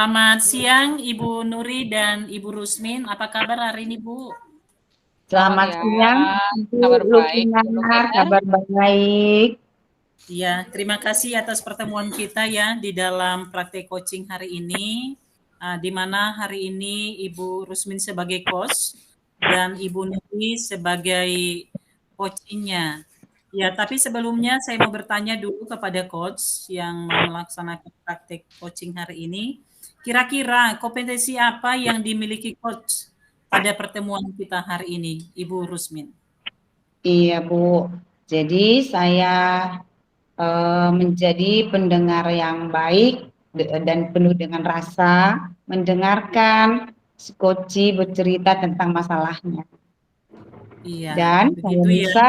Selamat siang Ibu Nuri dan Ibu Rusmin. Apa kabar hari ini, Bu? Selamat siang, kabar Bu baik, Bu Lukinar, Lukinar. kabar baik. Ya, terima kasih atas pertemuan kita ya di dalam praktek coaching hari ini, di mana hari ini Ibu Rusmin sebagai coach dan Ibu Nuri sebagai coachingnya. Ya, tapi sebelumnya saya mau bertanya dulu kepada coach yang melaksanakan praktek coaching hari ini. Kira-kira kompetensi apa yang dimiliki coach pada pertemuan kita hari ini, Ibu Rusmin? Iya, Bu. Jadi saya menjadi pendengar yang baik dan penuh dengan rasa, mendengarkan si coach bercerita tentang masalahnya. Iya, Dan saya begitu ya. bisa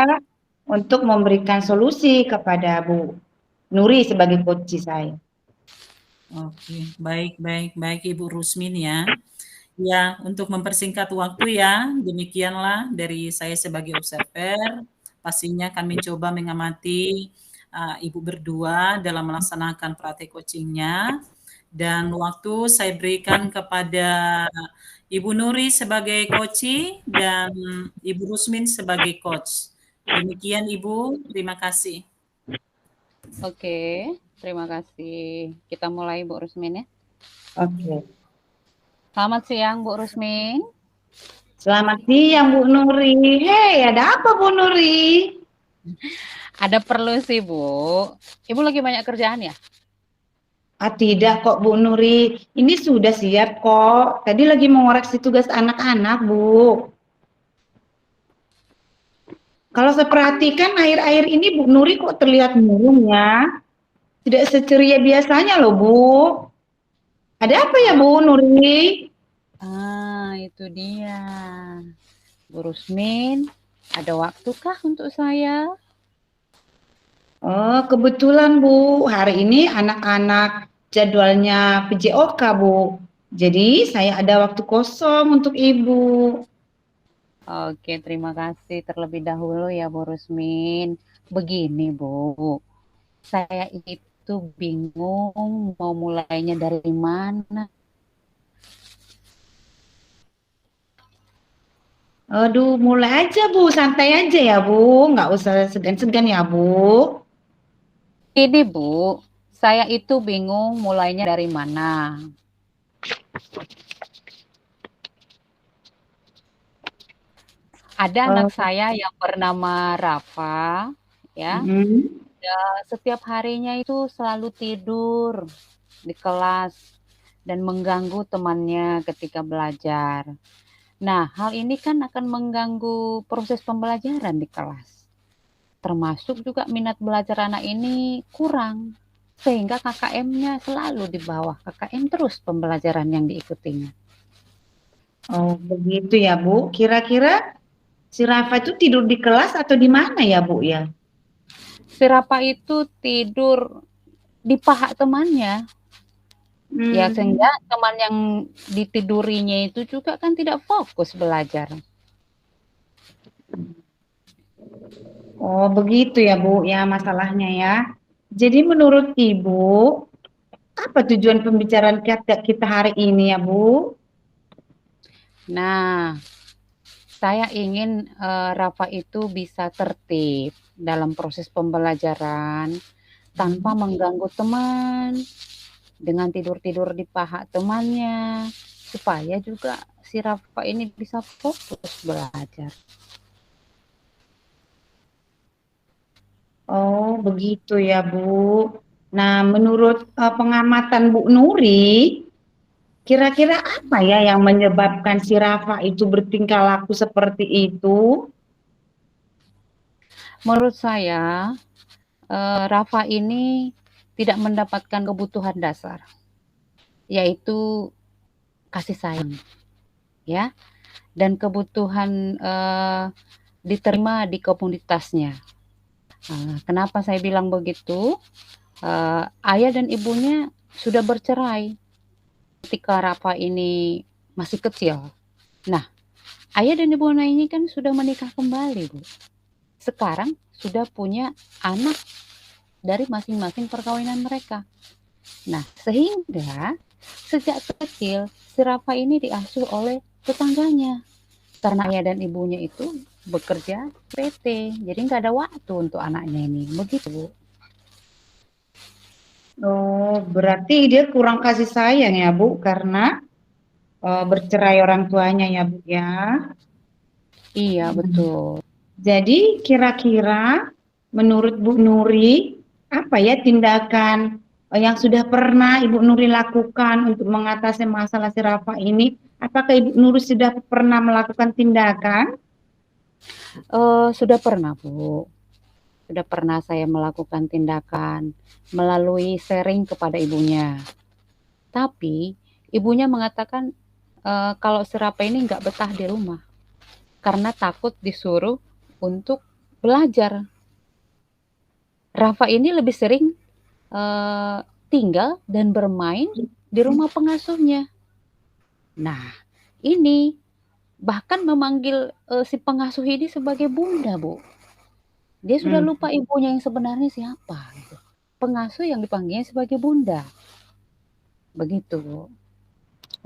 untuk memberikan solusi kepada Bu Nuri sebagai coach saya. Oke, baik Ibu Rusmin ya. Ya, untuk mempersingkat waktu ya, demikianlah dari saya sebagai observer. Pastinya kami coba mengamati Ibu berdua dalam melaksanakan praktek coachingnya. Dan waktu saya berikan kepada Ibu Nuri sebagai coach dan Ibu Rusmin sebagai coach. Demikian Ibu, terima kasih. Oke, terima kasih. Kita mulai Bu Rusmin ya. Oke. Selamat siang Bu Rusmin. Selamat siang Bu Nuri. Hei, ada apa Bu Nuri? Ada perlu sih Bu. Ibu lagi banyak kerjaan ya? Tidak kok Bu Nuri, ini sudah siap kok. Tadi lagi mengoreksi tugas anak-anak Bu. Kalau saya perhatikan akhir-akhir ini Bu Nuri kok terlihat murung ya. Tidak seceria biasanya loh Bu. Ada apa ya Bu Nuri? Itu dia. Bu Rusmin, ada waktukah untuk saya? Oh, kebetulan Bu, hari ini anak-anak jadwalnya PJOK Bu. Jadi saya ada waktu kosong untuk Ibu. Oke, terima kasih terlebih dahulu ya Bu Rusmin. Begini Bu, saya itu bingung mau mulainya dari mana. Aduh, mulai aja Bu, santai aja ya Bu, nggak usah segan-segan ya Bu. Ini Bu, saya itu bingung mulainya dari mana. Ada anak saya yang bernama Rafa, ya. Setiap harinya itu selalu tidur di kelas dan mengganggu temannya ketika belajar. Nah, hal ini kan akan mengganggu proses pembelajaran di kelas. Termasuk juga minat belajar anak ini kurang, sehingga KKM-nya selalu di bawah. KKM terus pembelajaran yang diikutinya. Oh, begitu ya Bu. Kira-kira si Rafa itu tidur di kelas atau di mana ya Bu ya? Si Rafa itu tidur di paha temannya. Ya, sehingga teman yang ditidurinya itu juga kan tidak fokus belajar. Oh, begitu ya Bu ya masalahnya ya. Jadi menurut Ibu, apa tujuan pembicaraan kita hari ini ya Bu? Nah, saya ingin Rafa itu bisa tertib dalam proses pembelajaran tanpa mengganggu teman, dengan tidur-tidur di paha temannya, supaya juga si Rafa ini bisa fokus belajar. Oh, begitu ya Bu. Nah, menurut pengamatan Bu Nuri, kira-kira apa ya yang menyebabkan si Rafa itu bertingkah laku seperti itu? Menurut saya, Rafa ini tidak mendapatkan kebutuhan dasar, yaitu kasih sayang, ya, dan kebutuhan diterima di komunitasnya. Kenapa saya bilang begitu? Ayah dan ibunya sudah bercerai ketika Rafa ini masih kecil. Nah, ayah dan ibunya ini kan sudah menikah kembali, Bu. Sekarang sudah punya anak dari masing-masing perkawinan mereka. Nah, sehingga Sejak kecil, si Rafa ini diasuh oleh tetangganya. Karena ayah dan ibunya itu bekerja PT, jadi nggak ada waktu untuk anaknya ini. Begitu, Bu. Oh, berarti dia kurang kasih sayang ya, Bu, karena bercerai orang tuanya ya, Bu ya. Iya, betul. Jadi kira-kira menurut Bu Nuri, apa ya tindakan yang sudah pernah Ibu Nuri lakukan untuk mengatasi masalah si Rafa ini? Apakah Ibu Nuri sudah pernah melakukan tindakan? Sudah pernah, Bu. Sudah pernah saya melakukan tindakan melalui sharing kepada ibunya. Tapi ibunya mengatakan kalau si Rafa ini nggak betah di rumah karena takut disuruh untuk belajar. Rafa ini lebih sering tinggal dan bermain di rumah pengasuhnya. Nah, ini bahkan memanggil si pengasuh ini sebagai bunda, Bu. Dia sudah Hmm. lupa ibunya yang sebenarnya siapa. Gitu. Pengasuh yang dipanggilnya sebagai bunda. Begitu, Bu.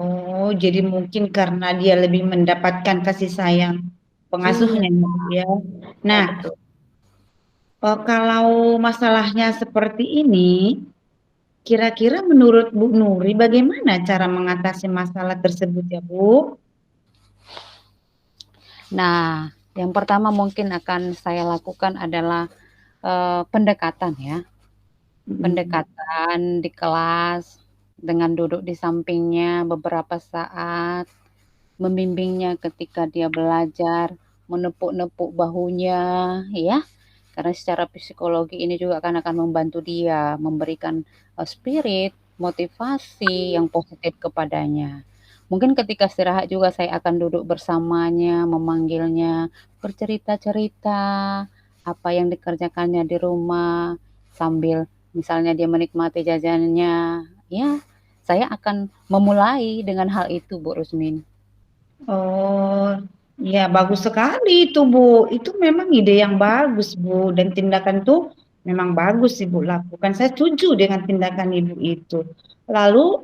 Oh, jadi mungkin karena dia lebih mendapatkan kasih sayang Iya, pengasuhnya ya. iya Nah, betul. kalau masalahnya seperti ini, kira-kira menurut Bu Nuri bagaimana cara mengatasi masalah tersebut ya, Bu? Nah, yang pertama mungkin akan saya lakukan adalah pendekatan ya. Pendekatan di kelas dengan duduk di sampingnya beberapa saat, membimbingnya ketika dia belajar, menepuk-nepuk bahunya, ya. Karena secara psikologi ini juga akan membantu dia, memberikan spirit, motivasi yang positif kepadanya. Mungkin ketika istirahat juga saya akan duduk bersamanya, memanggilnya, bercerita-cerita apa yang dikerjakannya di rumah, sambil misalnya dia menikmati jajanannya, ya saya akan memulai dengan hal itu, Bu Rusmin. Oh, ya bagus sekali itu Bu. Itu memang ide yang bagus Bu dan tindakan tuh memang bagus Ibu lakukan. Saya setuju dengan tindakan Ibu itu. Lalu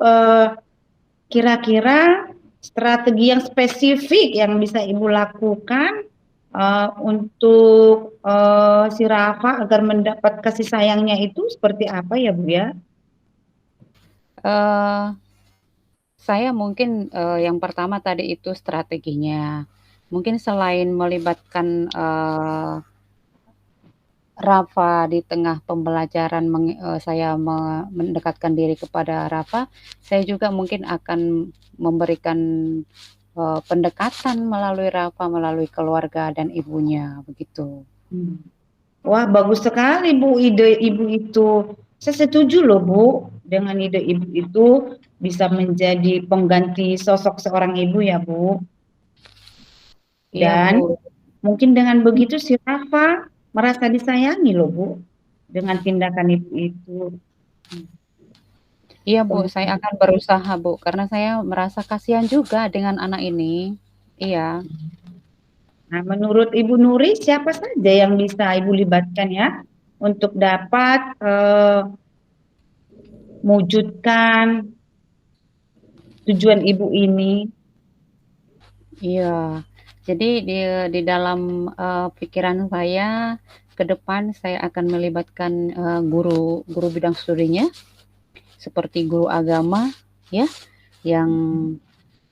kira-kira strategi yang spesifik yang bisa Ibu lakukan untuk si Rafa agar mendapat kasih sayangnya itu seperti apa ya Bu ya? Eh, saya mungkin yang pertama tadi itu strateginya. Mungkin selain melibatkan Rafa di tengah pembelajaran saya mendekatkan diri kepada Rafa, saya juga mungkin akan memberikan pendekatan melalui Rafa, melalui keluarga dan ibunya, begitu. Hmm. Wah, bagus sekali Bu ide Ibu itu. Saya setuju loh Bu dengan ide Ibu itu bisa menjadi pengganti sosok seorang ibu ya Bu. Iya, Dan Bu. mungkin dengan begitu si Rafa merasa disayangi loh Bu dengan tindakan Ibu itu. Iya, Bu, saya Kemudian, akan berusaha, Bu, karena saya merasa kasihan juga dengan anak ini. Iya. nah, menurut Ibu Nuri siapa saja yang bisa Ibu libatkan ya untuk dapat mewujudkan tujuan Ibu ini? Iya. Jadi di dalam pikiran saya ke depan saya akan melibatkan guru guru bidang studinya seperti guru agama ya yang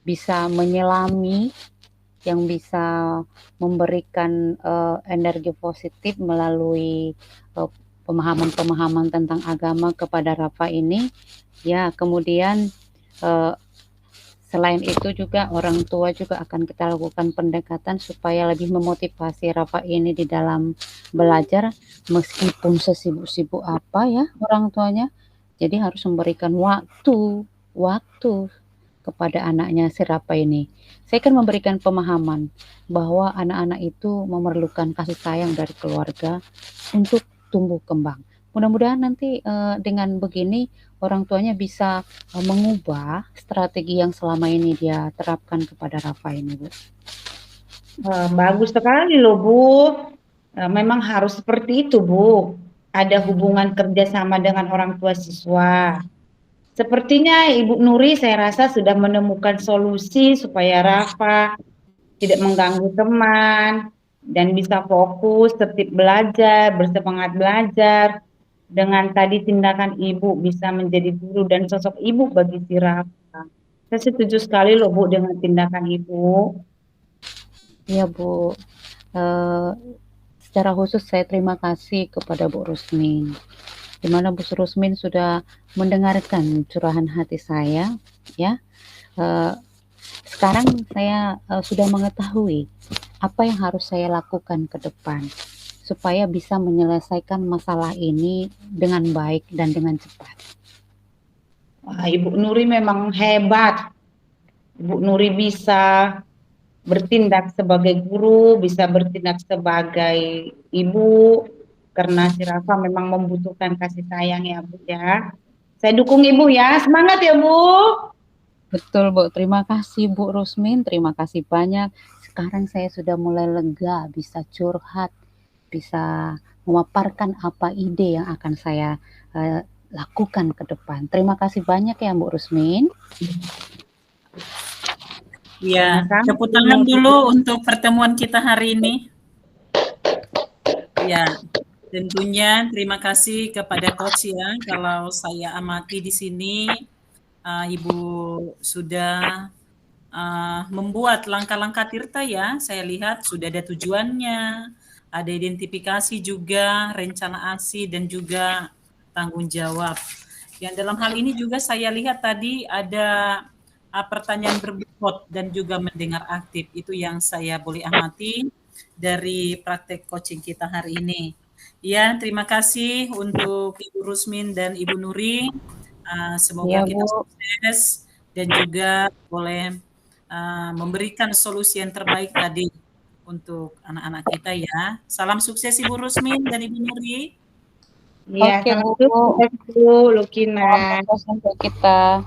bisa menyelami, yang bisa memberikan energi positif melalui pemahaman-pemahaman tentang agama kepada Rafa ini. Ya, kemudian eh, selain itu juga orang tua juga akan kita lakukan pendekatan supaya lebih memotivasi Rafa ini di dalam belajar meskipun sesibuk-sibuk apa ya orang tuanya. Jadi harus memberikan waktu kepada anaknya si Rafa ini. Saya akan memberikan pemahaman bahwa anak-anak itu memerlukan kasih sayang dari keluarga untuk tumbuh kembang. Mudah-mudahan nanti dengan begini orang tuanya bisa mengubah strategi yang selama ini dia terapkan kepada Rafa ini, Bu. Bagus sekali loh Bu. Memang harus seperti itu Bu. Ada hubungan kerjasama dengan orang tua siswa. Sepertinya Ibu Nuri saya rasa sudah menemukan solusi supaya Rafa tidak mengganggu teman dan bisa fokus, tertib belajar, bersemangat belajar. Dengan tadi tindakan Ibu bisa menjadi guru dan sosok Ibu bagi si Rafa. Saya setuju sekali loh Bu dengan tindakan Ibu. Iya Bu, secara khusus saya terima kasih kepada Bu Rusmin, di mana Bu Rusmin sudah mendengarkan curahan hati saya, ya. Sekarang saya sudah mengetahui apa yang harus saya lakukan ke depan supaya bisa menyelesaikan masalah ini dengan baik dan dengan cepat. Wah, Ibu Nuri memang hebat. Ibu Nuri bisa bertindak sebagai guru, bisa bertindak sebagai ibu, karena si Rafa memang membutuhkan kasih sayang ya Bu ya. Saya dukung Ibu ya, semangat ya Bu. Betul Bu, terima kasih Bu Rusmin, terima kasih banyak. Sekarang saya sudah mulai lega, bisa curhat, bisa memaparkan apa ide yang akan saya lakukan ke depan. Terima kasih banyak ya Bu Rusmin. Ya, tepuk tangan dulu untuk pertemuan kita hari ini. Ya, tentunya terima kasih kepada Coach ya. Kalau saya amati di sini, Ibu sudah membuat langkah-langkah Tirta ya. Saya lihat sudah ada tujuannya, ada identifikasi juga, rencana aksi dan juga tanggung jawab. Yang dalam hal ini juga saya lihat tadi ada pertanyaan berbobot dan juga mendengar aktif. Itu yang saya boleh amati dari praktek coaching kita hari ini. Ya, terima kasih untuk Ibu Rusmin dan Ibu Nuri. Semoga Ya, kita Bu. sukses dan juga boleh memberikan solusi yang terbaik tadi untuk anak-anak kita ya. Salam sukses Ibu Rusmin dan Ibu Nuri. Iya, Oke, salam Bu. sukses Bu Lukina. Salam sukses untuk kita.